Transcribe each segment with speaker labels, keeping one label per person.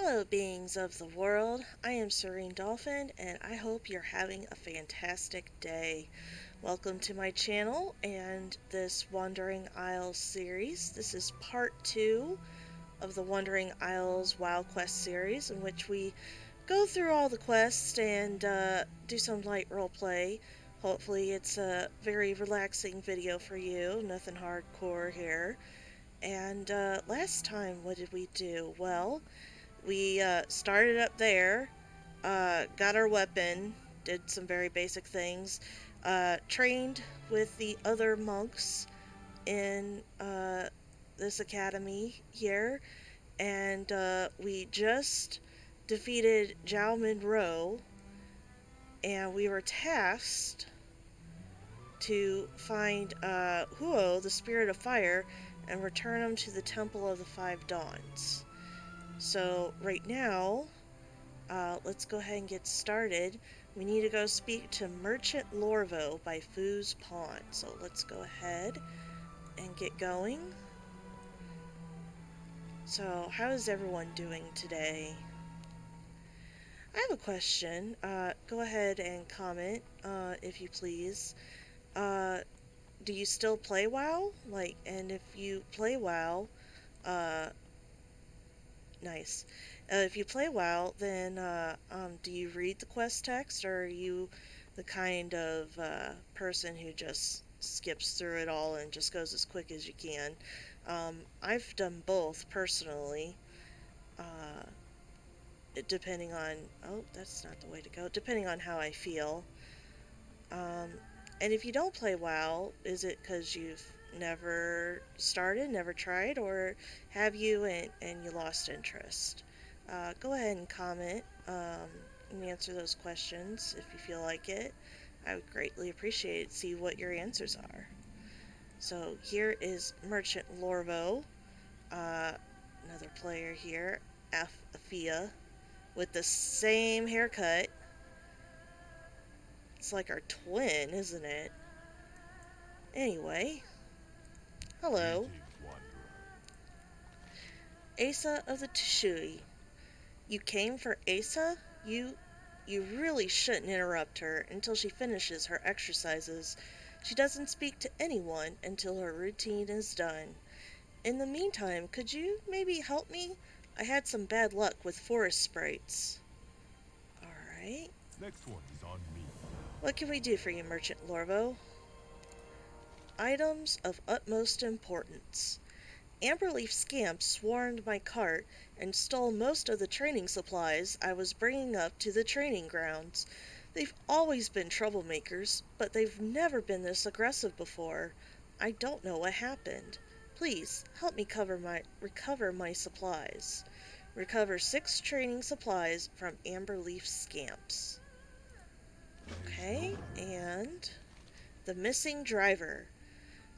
Speaker 1: Hello, beings of the world. I am Serene Dolphin, and I hope you're having a fantastic day. Welcome to my channel and this Wandering Isles series. This is part 2 of the Wandering Isles WoW Quest series, in which we go through all the quests and do some light roleplay. Hopefully, it's a very relaxing video for you, nothing hardcore here. And last time, what did we do? Well, we started up there, got our weapon, did some very basic things, trained with the other monks in this academy here, and we just defeated Zhao Monroe, and we were tasked to find Huo, the Spirit of Fire, and return him to the Temple of the Five Dawns. So right now, let's go ahead and get started. We need to go speak to Merchant Lorvo by Foo's Pond. So let's go ahead and get going. So how is everyone doing today? I have a question. Go ahead and comment, if you please. Do you still play WoW? And if you play WoW, nice. If you play WoW, then do you read the quest text, or are you the kind of person who just skips through it all and just goes as quick as you can? I've done both personally, depending on... Oh, that's not the way to go. Depending on how I feel. And if you don't play WoW, is it because you've never started, never tried, or have you and you lost interest? Go ahead and comment and answer those questions if you feel like it. I would greatly appreciate it. See what your answers are. So here is Merchant Lorvo, another player here, Afia, with the same haircut. It's like our twin, isn't it? Anyway, hello. Asa of the Tshui. You came for Asa? You really shouldn't interrupt her until she finishes her exercises. She doesn't speak to anyone until her routine is done. In the meantime, could you maybe help me? I had some bad luck with forest sprites. Alright.
Speaker 2: Next one is on me.
Speaker 1: What can we do for you, Merchant Lorvo? Items of utmost importance. Amberleaf scamps swarmed my cart and stole most of the training supplies I was bringing up to the training grounds. They've always been troublemakers, but they've never been this aggressive before. I don't know what happened. Please, help me recover my supplies. Recover 6 training supplies from Amberleaf scamps. Okay, and the missing driver.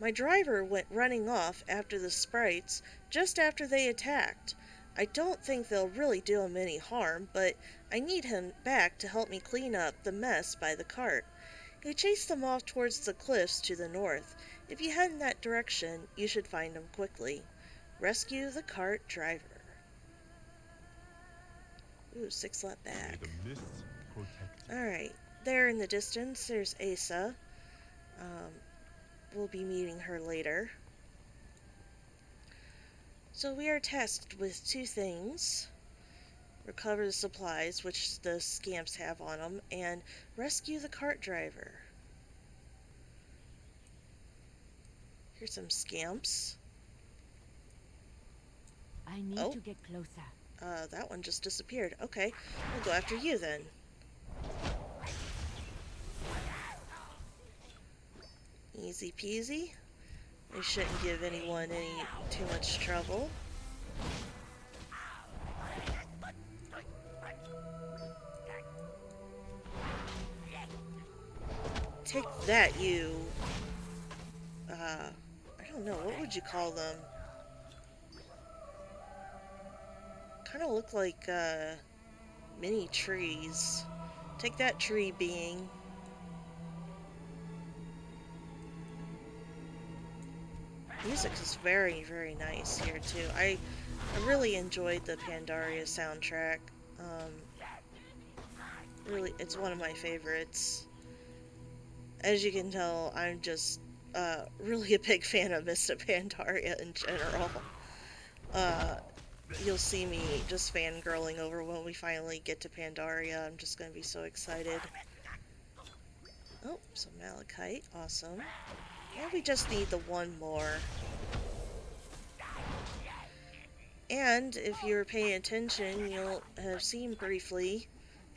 Speaker 1: My driver went running off after the sprites just after they attacked. I don't think they'll really do him any harm, but I need him back to help me clean up the mess by the cart. He chased them off towards the cliffs to the north. If you head in that direction, you should find him quickly. Rescue the cart driver. Ooh, 6 left back. Alright, there in the distance, there's Asa. We'll be meeting her later. So we are tasked with 2 things. Recover the supplies, which the scamps have on them, and rescue the cart driver. Here's some scamps.
Speaker 3: I need to get closer.
Speaker 1: That one just disappeared. Okay, we'll go after you then. Easy peasy. We shouldn't give anyone too much trouble. Take that, you... I don't know, what would you call them? Kind of look like, mini trees. Take that, tree being. Music is very, very nice here too. I I really enjoyed the Pandaria soundtrack. Really, it's one of my favorites. As you can tell, I'm just really a big fan of Mr. Pandaria in general. Uh, you'll see me just fangirling over when we finally get to Pandaria. I'm just going to be so excited. Oh, some malachite. Awesome. And we just need the one more. And if you're paying attention, you'll have seen briefly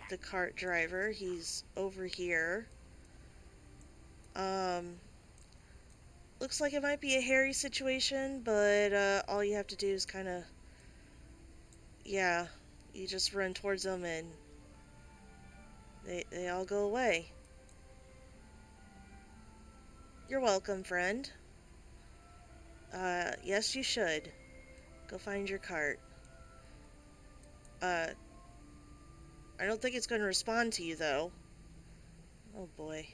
Speaker 1: the cart driver. He's over here. Looks like it might be a hairy situation, but all you have to do is kind of, yeah, you just run towards them and they all go away. You're welcome, friend. Yes, you should. Go find your cart. I don't think it's going to respond to you, though. Oh, boy.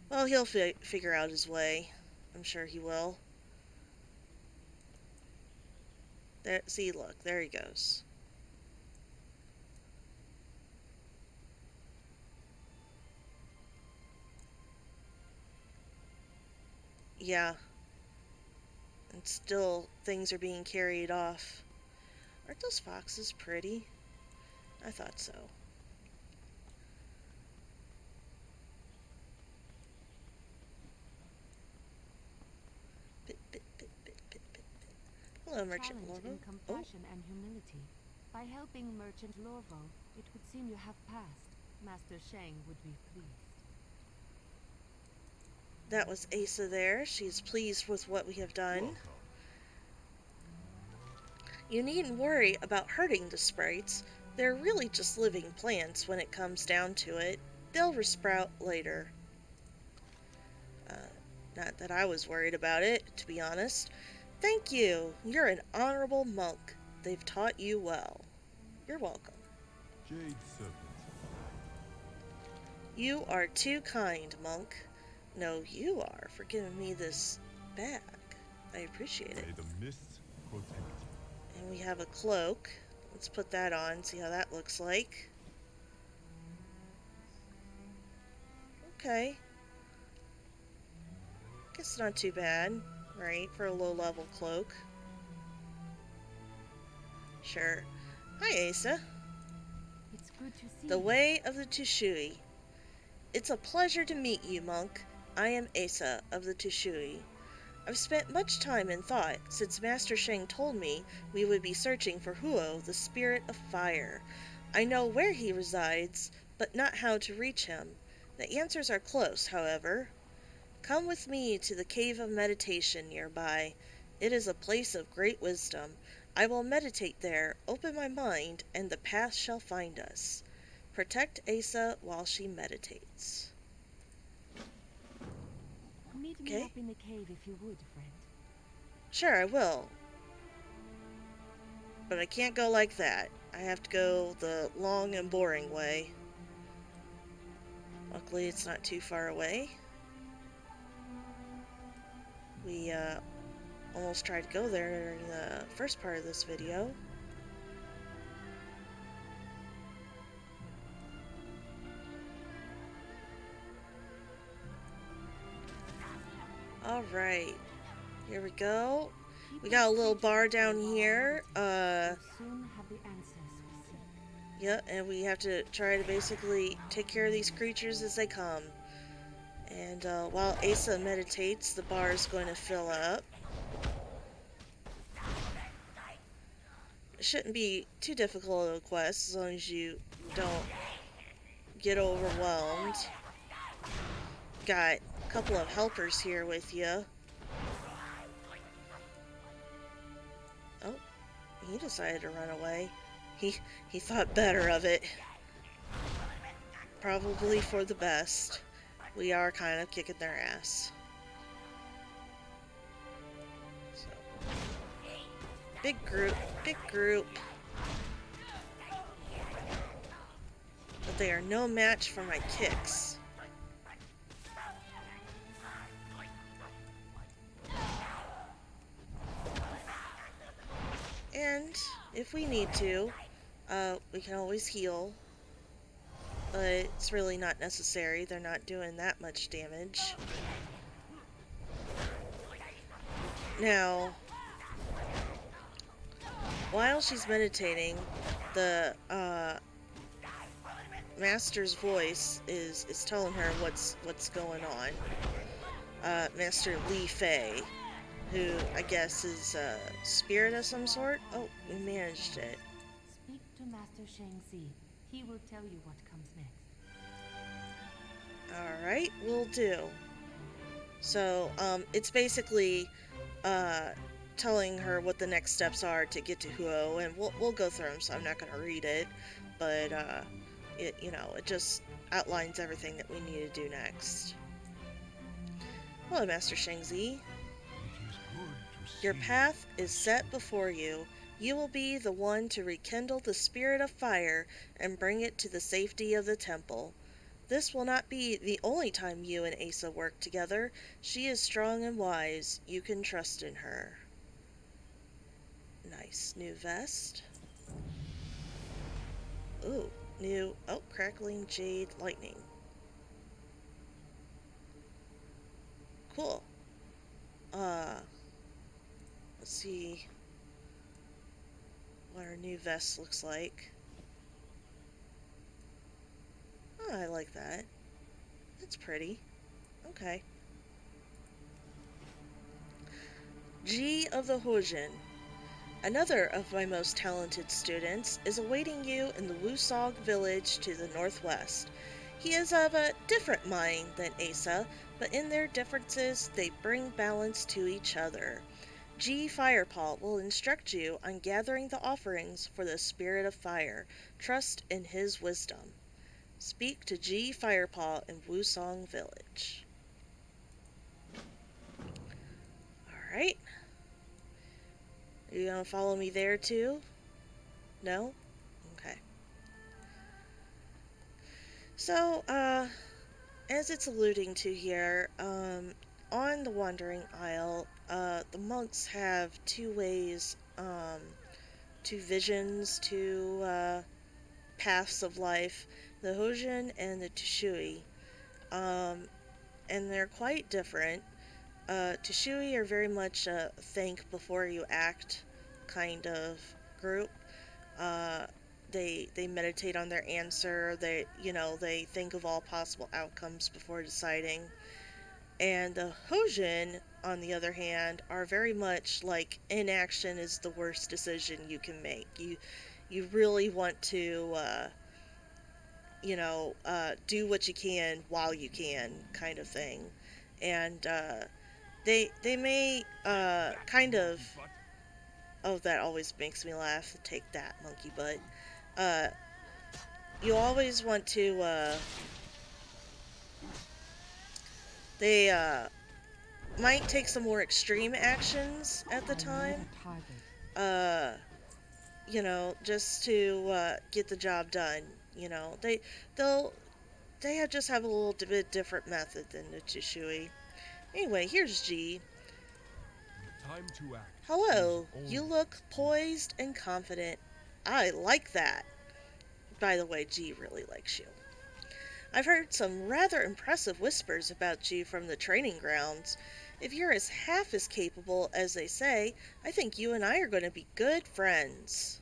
Speaker 1: Well, he'll figure out his way. I'm sure he will. There, see, look, there he goes. Yeah. And still, things are being carried off. Aren't those foxes pretty? I thought so. Bit, bit, bit, bit, bit, bit. Hello, Merchant Lorvo.
Speaker 3: In compassion and humility. By helping Merchant Lorvo, it would seem you have passed. Master Sheng would be pleased.
Speaker 1: That was Asa there. She's pleased with what we have done. You needn't worry about hurting the sprites. They're really just living plants when it comes down to it. They'll resprout later. Not that I was worried about it, to be honest. Thank you. You're an honorable monk. They've taught you well. You're welcome.
Speaker 2: Jade Serpent.
Speaker 1: You are too kind, monk. No, you are for giving me this bag. I appreciate it.
Speaker 2: May the mists protect you.
Speaker 1: And we have a cloak. Let's put that on, see how that looks like. Okay. Guess not too bad, right, for a low-level cloak. Sure. Hi, Asa.
Speaker 3: It's good to see
Speaker 1: The
Speaker 3: you.
Speaker 1: Way of the Tushui. It's a pleasure to meet you, monk. I am Asa of the Tushui. I've spent much time in thought since Master Sheng told me we would be searching for Huo, the Spirit of Fire. I know where he resides, but not how to reach him. The answers are close, however. Come with me to the Cave of Meditation nearby. It is a place of great wisdom. I will meditate there, open my mind, and the path shall find us. Protect Asa while she meditates.
Speaker 3: Meet me up in the cave if you would, friend.
Speaker 1: Sure, I will. But I can't go like that. I have to go the long and boring way. Luckily, it's not too far away. We almost tried to go there in the first part of this video. Alright, here we go. We got a little bar down here. Yeah, and we have to try to basically take care of these creatures as they come. And while Asa meditates, the bar is going to fill up. It shouldn't be too difficult of a quest as long as you don't get overwhelmed. Got a couple of helpers here with you. Oh, he decided to run away. He thought better of it. Probably for the best. We are kind of kicking their ass. So, big group, big group. But they are no match for my kicks. And if we need to, we can always heal. But it's really not necessary. They're not doing that much damage. Now, while she's meditating, the master's voice is telling her what's going on. Master Li Fei, who I guess is a spirit of some sort. Oh, we managed it.
Speaker 3: Speak to Master Shangzi. He will tell you what comes next.
Speaker 1: Alright, will do. So, it's basically, telling her what the next steps are to get to Huo, and we'll go through them, so I'm not gonna read it, but, it just outlines everything that we need to do next. Hello, Master Shangzi. Your path is set before you. You will be the one to rekindle the spirit of fire and bring it to the safety of the temple. This will not be the only time you and Asa work together. She is strong and wise. You can trust in her. Nice. New vest. Ooh. New... Oh, crackling jade lightning. Cool. Let's see what our new vest looks like. Oh, I like that. That's pretty. Okay. G of the Hojin. Another of my most talented students is awaiting you in the Wusog village to the northwest. He is of a different mind than Asa, but in their differences they bring balance to each other. G. Firepaw will instruct you on gathering the offerings for the Spirit of Fire. Trust in his wisdom. Speak to G. Firepaw in Wusong Village. Alright. Are you gonna follow me there too? No? Okay. So, as it's alluding to here, on the Wandering Isle, the monks have two ways, two visions, two paths of life, the Hojin and the Tushui. And they're quite different. Tushui are very much a think before you act kind of group. They meditate on their answer. They think of all possible outcomes before deciding. And the Hojin, on the other hand, are very much like inaction is the worst decision you can make. You really want to do what you can while you can, kind of thing. And they may kind of... Oh, that always makes me laugh. Take that, monkey butt. You always want to... They might take some more extreme actions at the time. Just to get the job done. They just have a little bit different method than the Chishui. Anyway, here's G.
Speaker 2: Time to act.
Speaker 1: Hello, you look poised and confident. I like that. By the way, G really likes you. I've heard some rather impressive whispers about you from the training grounds. If you're as half as capable as they say, I think you and I are going to be good friends.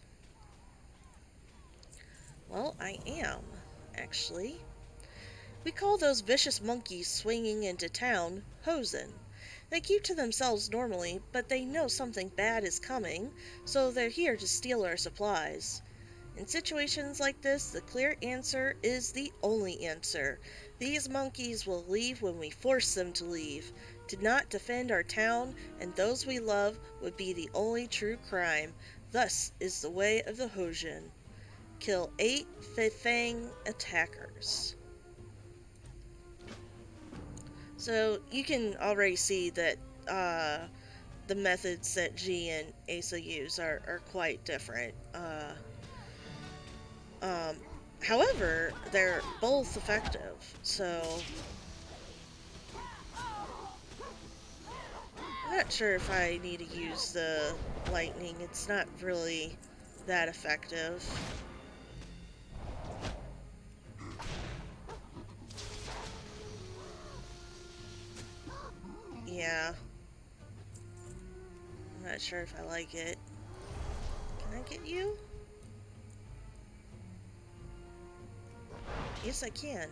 Speaker 1: Well, I am, actually. We call those vicious monkeys swinging into town Hosen. They keep to themselves normally, but they know something bad is coming, so they're here to steal our supplies. In situations like this, the clear answer is the only answer. These monkeys will leave when we force them to leave. To not defend our town and those we love would be the only true crime. Thus is the way of the Hojin. Kill 8 Fei-Fang attackers. So you can already see that the methods that G and Asa use are quite different. However, they're both effective, so... not sure if I need to use the lightning. It's not really that effective. Yeah. I'm not sure if I like it. Can I get you? Yes, I can.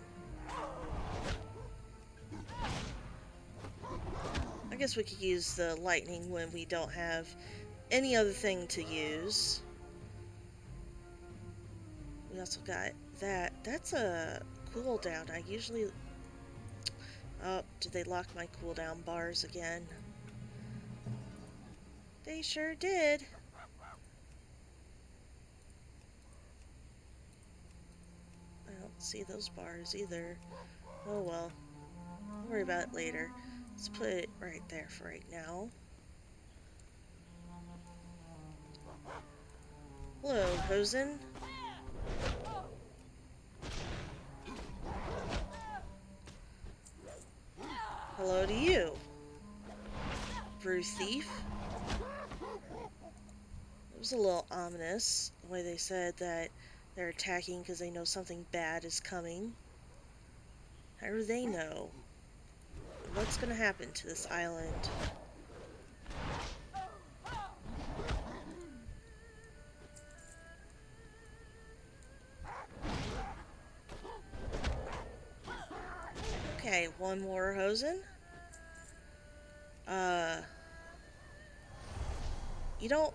Speaker 1: I guess we could use the lightning when we don't have any other thing to use. We also got that. That's a cooldown. I usually... Oh, did they lock my cooldown bars again? They sure did. I don't see those bars either. Oh well. I'll worry about it later. Let's put it right there for right now. Hello, Hosen. Hello to you, Brew Thief. It was a little ominous, the way they said that they're attacking because they know something bad is coming. How do they know? What's gonna happen to this island? Okay, one more Hosen. You don't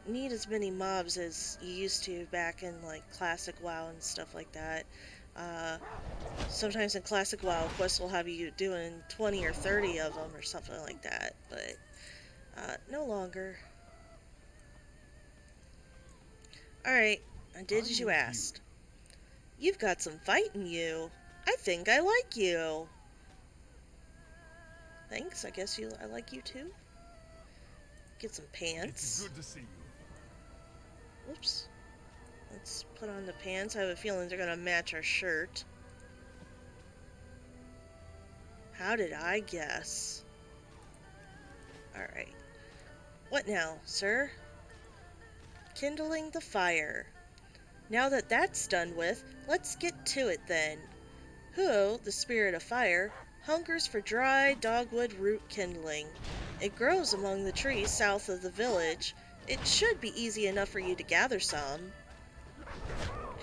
Speaker 1: need as many mobs as you used to back in like classic WoW and stuff like that. Uh, Sometimes in classic WoW, quests will have you doing 20 or 30 of them or something like that, but no longer. Alright, I did as you asked. You've got some fight in you. I think I like you. Thanks, I guess I like you too. Get some pants.
Speaker 2: It's good to see you.
Speaker 1: Whoops. Let's put on the pants. I have a feeling they're gonna match our shirt. How did I guess? Alright. What now, sir? Kindling the Fire. Now that that's done with, let's get to it then. Huo, the spirit of fire, hungers for dry dogwood root kindling. It grows among the trees south of the village. It should be easy enough for you to gather some.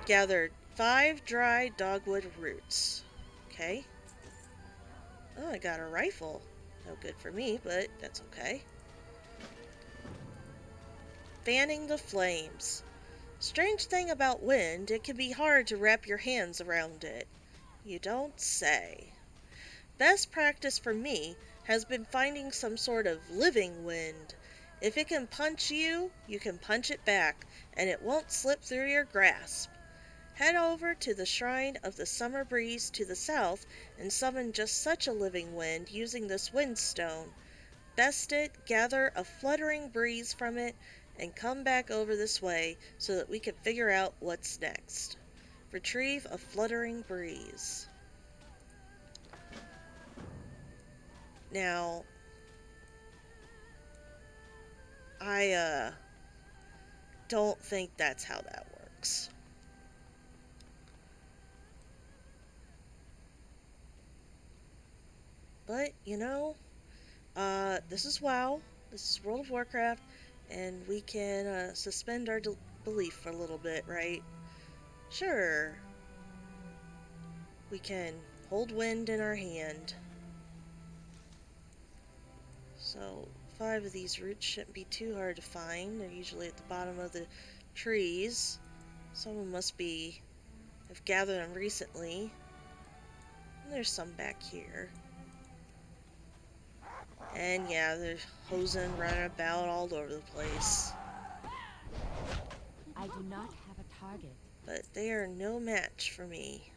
Speaker 1: Gathered 5 dry dogwood roots. Okay. Oh, I got a rifle. No good for me, but that's okay. Fanning the flames. Strange thing about wind, it can be hard to wrap your hands around it. You don't say. Best practice for me has been finding some sort of living wind. If it can punch you, you can punch it back, and it won't slip through your grasp. Head over to the Shrine of the Summer Breeze to the south and summon just such a living wind using this windstone. Best it, gather a fluttering breeze from it, and come back over this way so that we can figure out what's next. Retrieve a fluttering breeze. Now, I don't think that's how that works. But, this is WoW, this is World of Warcraft, and we can suspend our belief for a little bit, right? Sure. We can hold wind in our hand. So, 5 of these roots shouldn't be too hard to find. They're usually at the bottom of the trees. Someone must have gathered them recently. And there's some back here. And yeah, there's Hosen running about all over the place.
Speaker 3: I do not have a target.
Speaker 1: But they are no match for me.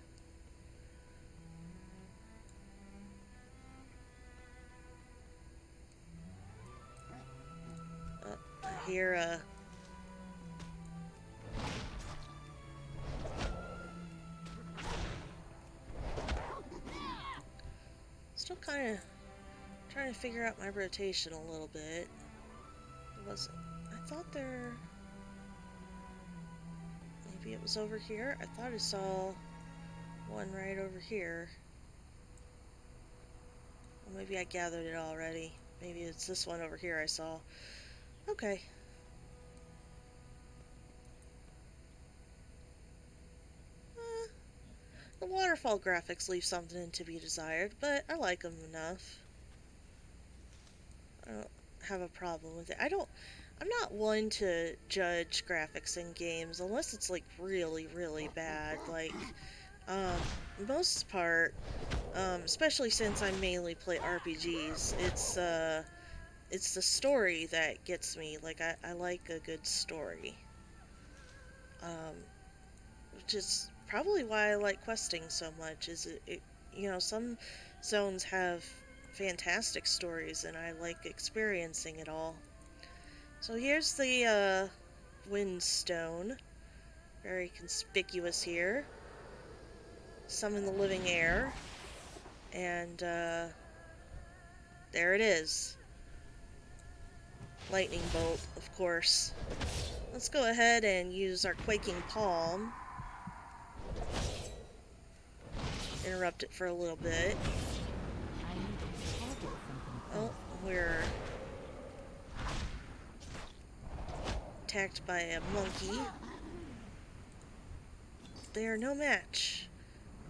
Speaker 1: I hear still kind of Trying to figure out my rotation a little bit. It wasn't. I thought there. Maybe it was over here. I thought I saw one right over here. Well, maybe I gathered it already. Maybe it's this one over here I saw. Okay. The waterfall graphics leave something to be desired, but I like them enough. I don't have a problem with it. I'm not one to judge graphics in games unless it's like really, really bad. Like, um, most part, especially since I mainly play RPGs, it's the story that gets me. Like, I like a good story. Um, which is probably why I like questing so much. Some zones have fantastic stories, and I like experiencing it all. So here's the Windstone, very conspicuous here. Summon the living air, and there it is. Lightning bolt, of course. Let's go ahead and use our quaking palm. Interrupt it for a little bit. Oh, we're attacked by a monkey. They are no match.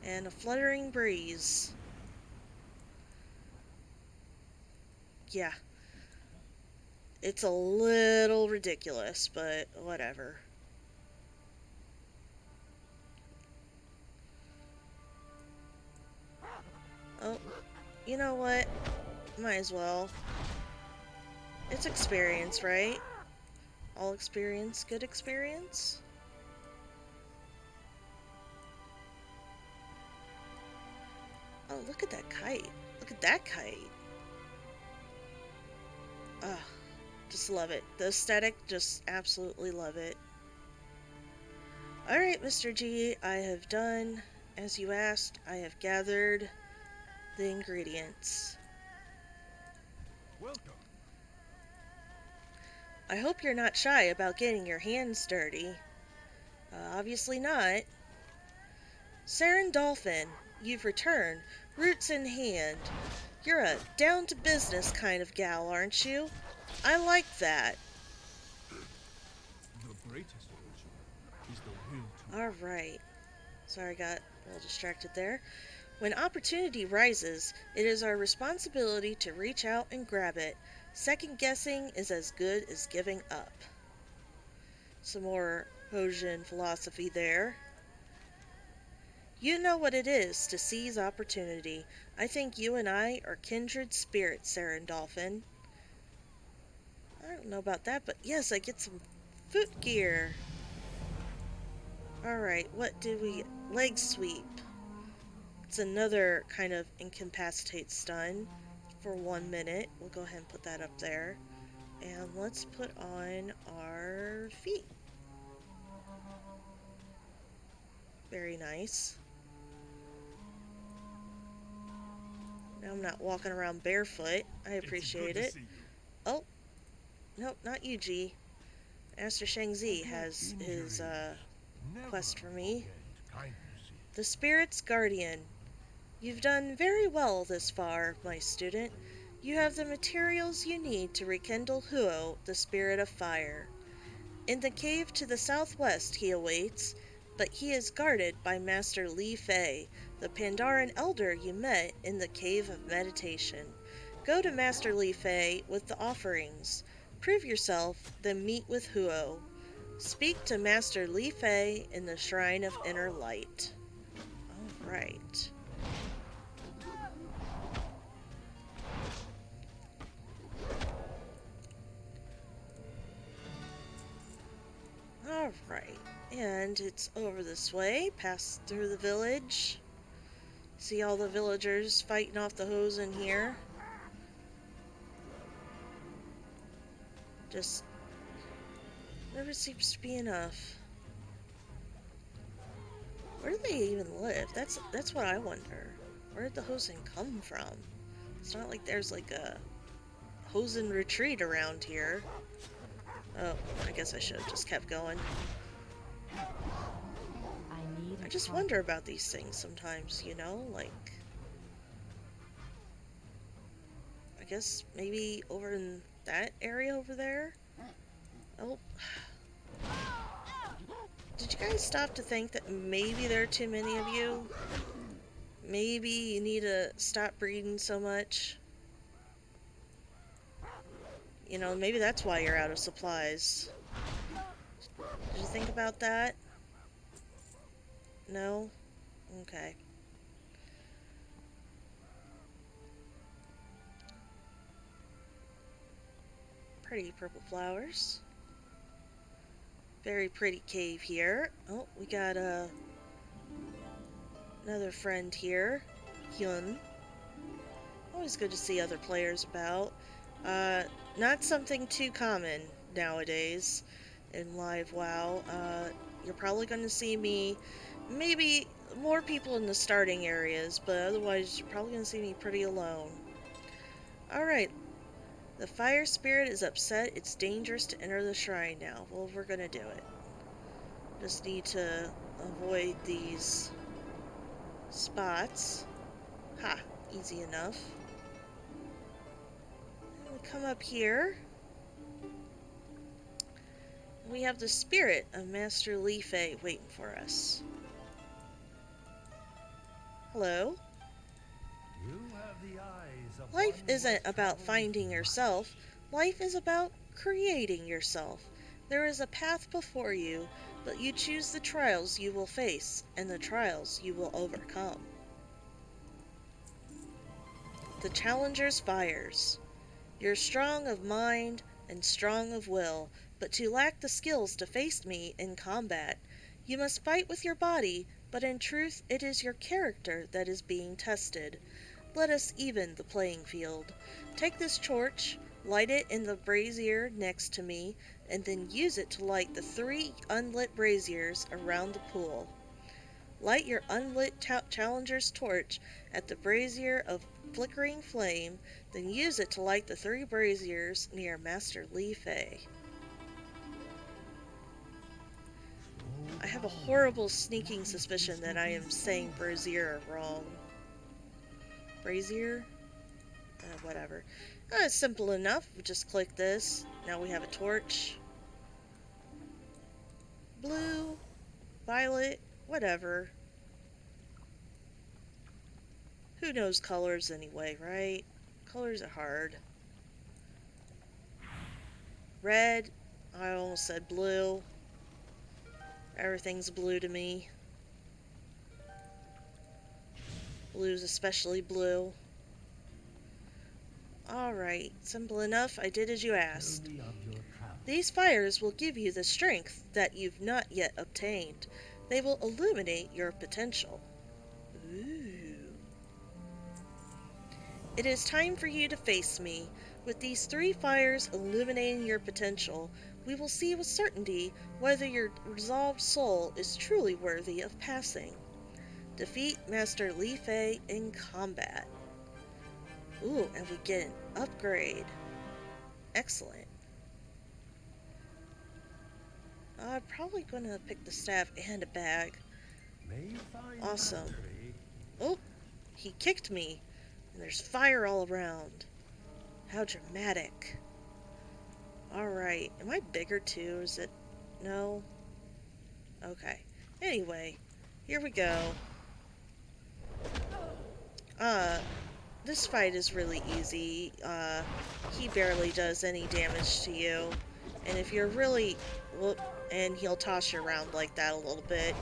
Speaker 1: And a fluttering breeze. Yeah. It's a little ridiculous, but whatever. Oh, you know what? Might as well. It's experience, right? All experience, good experience? Oh, look at that kite. Look at that kite. Ugh, just love it. The aesthetic, just absolutely love it. Alright, Mr. G, I have done as you asked. I have gathered the ingredients.
Speaker 2: Welcome.
Speaker 1: I hope you're not shy about getting your hands dirty. Obviously not. Saren Dolphin, you've returned, roots in hand. You're a down-to-business kind of gal, aren't you? I like that.
Speaker 2: The greatest virtue is the will to.
Speaker 1: Alright. Sorry, I got a little distracted there. When opportunity rises, it is our responsibility to reach out and grab it. Second guessing is as good as giving up. Some more Hosian philosophy there. You know what it is to seize opportunity. I think you and I are kindred spirits, Saren Dolphin. I don't know about that, but yes, I get some foot gear. Alright, what did we get? Leg sweep. It's another kind of incapacitate stun for 1 minute. We'll go ahead and put that up there. And let's put on our feet. Very nice. Now I'm not walking around barefoot. I appreciate it. Oh, nope, not you, G. Master Shang Zi has his quest for me. The Spirit's Guardian. You've done very well this far, my student. You have the materials you need to rekindle Huo, the Spirit of Fire. In the cave to the southwest he awaits, but he is guarded by Master Li Fei, the Pandaren elder you met in the Cave of Meditation. Go to Master Li Fei with the offerings. Prove yourself, then meet with Huo. Speak to Master Li Fei in the Shrine of Inner Light. Alright. Alright. And it's over this way, past through the village. See all the villagers fighting off the hose in here. Just never seems to be enough. Where do they even live? That's what I wonder. Where did the hosing come from? It's not like there's like a hosen retreat around here. Oh, I guess I should have just kept going. I just wonder about these things sometimes, you know? Like, I guess maybe over in that area over there? Oh. Did you guys stop to think that maybe there are too many of you? Maybe you need to stop breeding so much? You know, maybe that's why you're out of supplies. Did you think about that? No? Okay. Pretty purple flowers. Very pretty cave here. Oh, we got another friend here. Hyun. Always good to see other players about. Not something too common nowadays in live WoW. You're probably going to see me, maybe more people in the starting areas, but otherwise you're probably going to see me pretty alone. Alright, the fire spirit is upset. It's dangerous to enter the shrine now. Well, we're going to do it. Just need to avoid these spots. Ha, easy enough. And we come up here. We have the spirit of Master Li Fei waiting for us. Hello.
Speaker 2: You have the eyes of
Speaker 1: Life
Speaker 2: one
Speaker 1: isn't
Speaker 2: who
Speaker 1: about
Speaker 2: has
Speaker 1: finding yourself. Life is about creating yourself. There is a path before you, but you choose the trials you will face and the trials you will overcome. The Challenger's Fires. You're strong of mind and strong of will, but you lack the skills to face me in combat. You must fight with your body, but in truth it is your character that is being tested. Let us even the playing field. Take this torch, light it in the brazier next to me, and then use it to light the 3 unlit braziers around the pool. Light your unlit Challenger's torch at the brazier of flickering flame, then use it to light the 3 braziers near Master Li Fei. I have a horrible sneaking suspicion that I am saying brazier wrong. Brazier? Whatever. It's simple enough. We just click this. Now we have a torch. Blue, violet, whatever. Who knows colors anyway, right? Colors are hard. Red. I almost said blue. Everything's blue to me. Blue's especially blue. Alright, simple enough. I did as you asked. These fires will give you the strength that you've not yet obtained. They will illuminate your potential. Ooh. It is time for you to face me. With these 3 fires illuminating your potential, we will see with certainty whether your resolved soul is truly worthy of passing. Defeat Master Li Fei in combat. Ooh, and we get an upgrade. Excellent. I'm probably going to pick the staff and a bag. Awesome. Oh, he kicked me. And there's fire all around. How dramatic. Alright, am I bigger too? Is it? No? Okay. Anyway, here we go. This fight is really easy. He barely does any damage to you. And if you're really... Whoop, and he'll toss you around like that a little bit.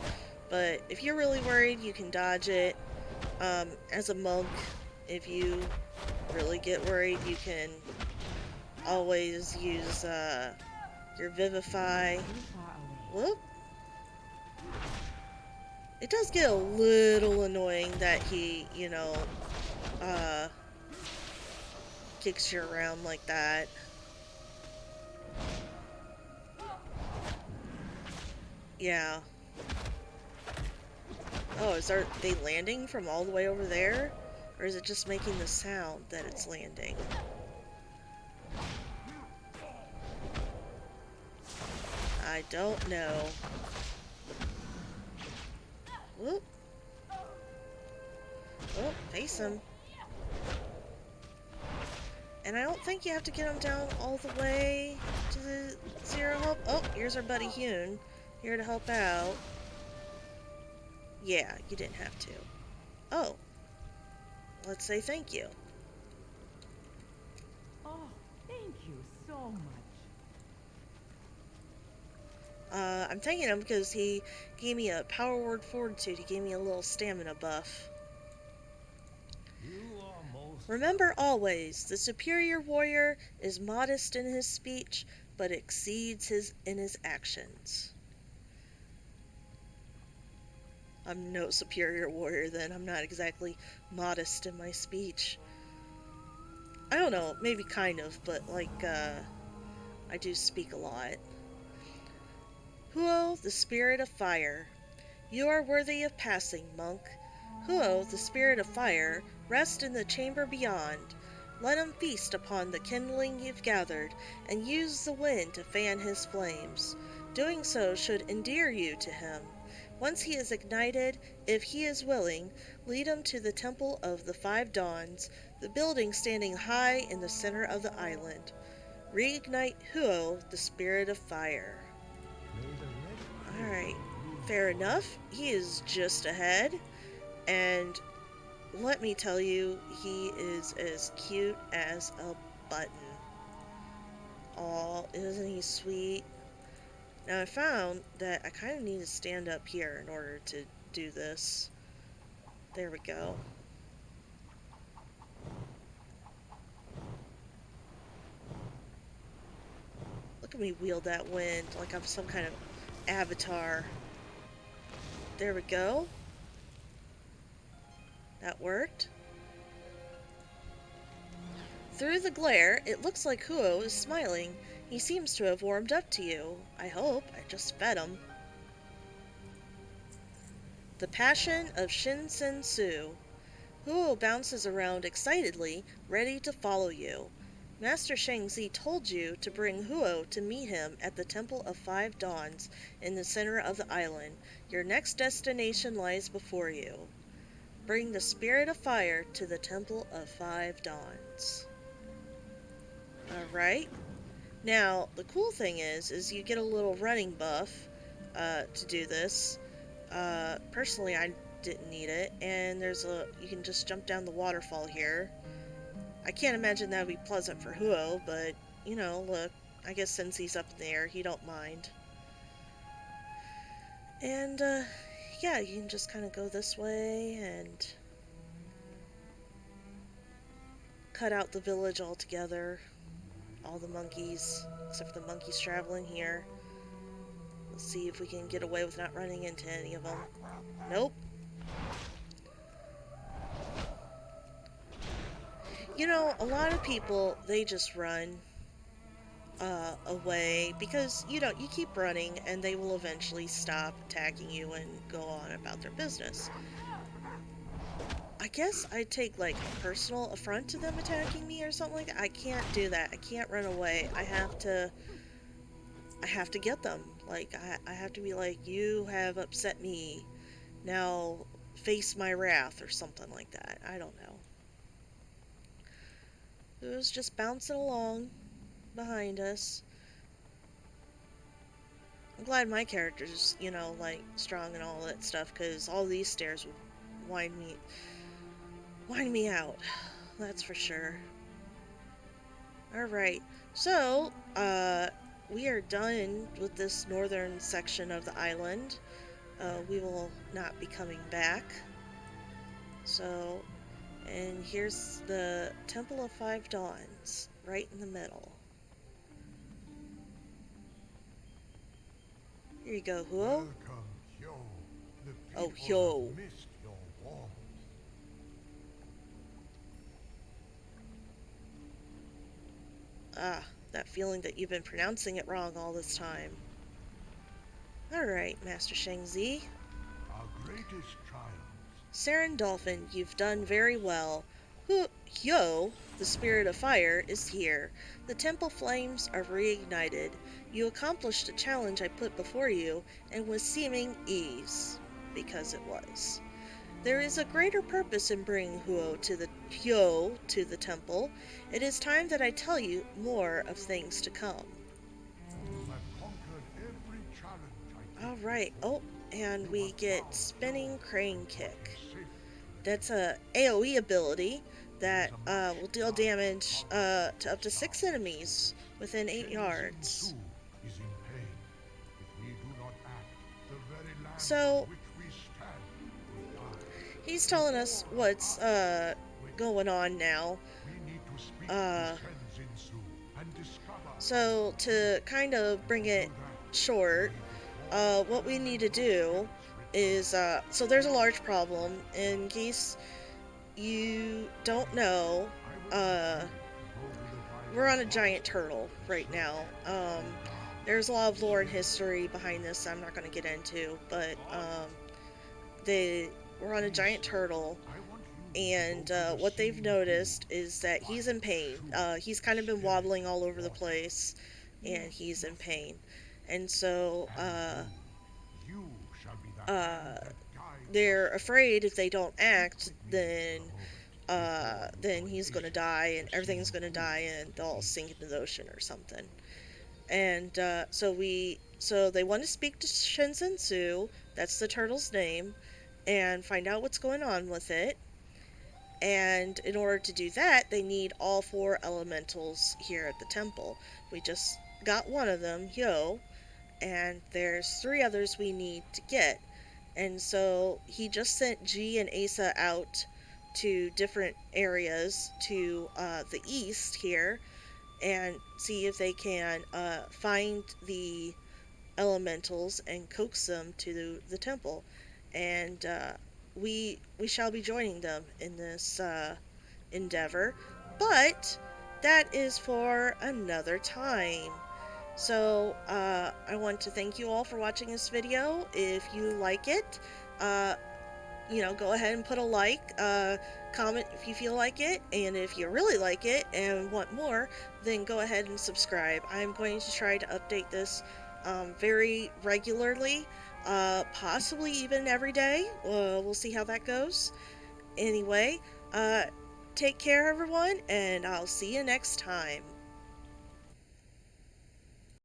Speaker 1: But if you're really worried, you can dodge it. As a monk, if you really get worried, you can always use your Vivify. Whoop. It does get a little annoying that he, you know, kicks you around like that. Yeah. Oh, are they landing from all the way over there? Or is it just making the sound that it's landing? I don't know. Whoop. Oh, face him. And I don't think you have to get him down all the way to the zero help. Oh, here's our buddy Hune, here to help out. Yeah, you didn't have to. Oh, let's say thank you.
Speaker 4: Oh, thank you so much.
Speaker 1: I'm thanking him because he gave me a power word fortitude. He gave me a little stamina buff.
Speaker 2: You are most
Speaker 1: Remember always, the superior warrior is modest in his speech, but exceeds in his actions. I'm no superior warrior then. I'm not exactly modest in my speech. I don't know, maybe kind of, but like, I do speak a lot. Huo, the spirit of fire. You are worthy of passing, monk. Huo, the spirit of fire, rest in the chamber beyond. Let him feast upon the kindling you've gathered, and use the wind to fan his flames. Doing so should endear you to him. Once he is ignited, if he is willing, lead him to the Temple of the Five Dawns, the building standing high in the center of the island. Reignite Huo, the spirit of fire. Alright, fair enough. He is just ahead, and let me tell you, he is as cute as a button. Aw, isn't he sweet? Now I found that I kind of need to stand up here in order to do this. There we go. Look at me wield that wind like I'm some kind of avatar. There we go. That worked. Through the glare, it looks like Huo is smiling. He seems to have warmed up to you. I hope. I just fed him. The Passion of Shin Sen Su. Huo bounces around excitedly, ready to follow you. Master Shangzi told you to bring Huo to meet him at the Temple of Five Dawns in the center of the island. Your next destination lies before you. Bring the spirit of fire to the Temple of Five Dawns. Alright. Now, the cool thing is you get a little running buff to do this. Personally, I didn't need it, and you can just jump down the waterfall here. I can't imagine that would be pleasant for Huo, but, you know, look, I guess since he's up in the air, he don't mind. And, yeah, you can just kind of go this way and cut out the village altogether. All the monkeys, except for the monkeys traveling here. Let's see if we can get away with not running into any of them. Nope. You know, a lot of people, they just run away because, you know, you keep running and they will eventually stop attacking you and go on about their business. I guess I'd take, like, a personal affront to them attacking me or something like that. I can't do that. I can't run away. I have to get them. Like, I have to be like, you have upset me. Now face my wrath or something like that. I don't know. It was just bouncing along behind us. I'm glad my character's, you know, like, strong and all that stuff, because all these stairs would wind me out. That's for sure. Alright, so, we are done with this northern section of the island. We will not be coming back. So, and here's the Temple of Five Dawns, right in the middle. Here you go, Huo.
Speaker 2: welcome, Hyo. The
Speaker 1: Oh,
Speaker 2: people
Speaker 1: Hyo.
Speaker 2: have missed your warmth.
Speaker 1: Ah, that feeling that you've been pronouncing it wrong all this time. Alright, Master Shangzi.
Speaker 2: Our greatest triumphs
Speaker 1: Saren Dolphin, you've done very well. Hyo, the spirit of fire, is here. The temple flames are reignited. You accomplished the challenge I put before you, and with seeming ease. Because it was. There is a greater purpose in bringing Hyo to the temple. It is time that I tell you more of things to come.
Speaker 2: You have conquered every challenge I put
Speaker 1: Alright,
Speaker 2: before
Speaker 1: oh,
Speaker 2: you.
Speaker 1: and
Speaker 2: You
Speaker 1: we
Speaker 2: have
Speaker 1: get
Speaker 2: found
Speaker 1: Spinning
Speaker 2: Joe
Speaker 1: Crane
Speaker 2: and brought
Speaker 1: Kick.
Speaker 2: him safely
Speaker 1: That's a AoE ability
Speaker 2: There
Speaker 1: that
Speaker 2: is a much
Speaker 1: will deal
Speaker 2: darker
Speaker 1: damage
Speaker 2: sorrow
Speaker 1: to up to 6
Speaker 2: stars.
Speaker 1: enemies within 8
Speaker 2: Shenzhen
Speaker 1: yards.
Speaker 2: Su is in pain. If we do not act, the very land
Speaker 1: So,
Speaker 2: on which we stand will die.
Speaker 1: he's
Speaker 2: The
Speaker 1: telling us
Speaker 2: war of
Speaker 1: what's
Speaker 2: hearts waits.
Speaker 1: going on now.
Speaker 2: We need to speak to
Speaker 1: Uh,
Speaker 2: Shenzhen Su and discover
Speaker 1: so,
Speaker 2: our
Speaker 1: to
Speaker 2: truth.
Speaker 1: kind of
Speaker 2: And
Speaker 1: bring
Speaker 2: to
Speaker 1: it
Speaker 2: do that, we
Speaker 1: short,
Speaker 2: need the four
Speaker 1: what we need to
Speaker 2: elemental
Speaker 1: do
Speaker 2: spirits
Speaker 1: is,
Speaker 2: returned.
Speaker 1: so there's a large problem. In case you don't know,
Speaker 2: I will need
Speaker 1: uh,
Speaker 2: you to go to the
Speaker 1: we're on
Speaker 2: Violent
Speaker 1: a giant
Speaker 2: Monster
Speaker 1: turtle
Speaker 2: and
Speaker 1: right
Speaker 2: search
Speaker 1: now.
Speaker 2: for God,
Speaker 1: There's a lot of lore and
Speaker 2: Spirit,
Speaker 1: history behind this I'm not going to get into, but they we're on a giant
Speaker 2: Please,
Speaker 1: turtle,
Speaker 2: I want you to go
Speaker 1: and
Speaker 2: to the
Speaker 1: what they've
Speaker 2: singing pool
Speaker 1: noticed is that
Speaker 2: by
Speaker 1: he's in pain.
Speaker 2: Shu,
Speaker 1: He's kind of been
Speaker 2: Spirit
Speaker 1: wobbling all
Speaker 2: of
Speaker 1: over the
Speaker 2: Water.
Speaker 1: place, and
Speaker 4: Yes,
Speaker 1: he's in
Speaker 4: Master.
Speaker 1: pain. And so
Speaker 2: And you shall be the
Speaker 1: uh,
Speaker 2: hand that guides us
Speaker 1: they're
Speaker 2: all.
Speaker 1: afraid if they don't
Speaker 2: Speak
Speaker 1: act,
Speaker 2: with me for
Speaker 1: then
Speaker 2: a moment before you
Speaker 1: then
Speaker 2: join
Speaker 1: he's gonna
Speaker 2: Aesir
Speaker 1: die,
Speaker 2: at
Speaker 1: and
Speaker 2: the
Speaker 1: everything's
Speaker 2: singing
Speaker 1: gonna
Speaker 2: pool
Speaker 1: die,
Speaker 2: to
Speaker 1: and
Speaker 2: the
Speaker 1: they'll sink
Speaker 2: east.
Speaker 1: into the ocean or something. And so they want to speak to Shenzhen Su, that's the turtle's name, and find out what's going on with it. And in order to do that, they need all 4 elementals here at the temple. We just got one of them, Yo, and there's 3 others we need to get. And so he just sent G and Asa out to different areas to the east here and see if they can find the elementals and coax them to the temple. And we shall be joining them in this endeavor, but that is for another time. So I want to thank you all for watching this video. If you like it, uh, go ahead and put a like, comment if you feel like it, and if you really like it and want more, then go ahead and subscribe. I'm going to try to update this very regularly, possibly even every day. We'll see how that goes. Anyway, uh, take care, everyone, and I'll see you next time.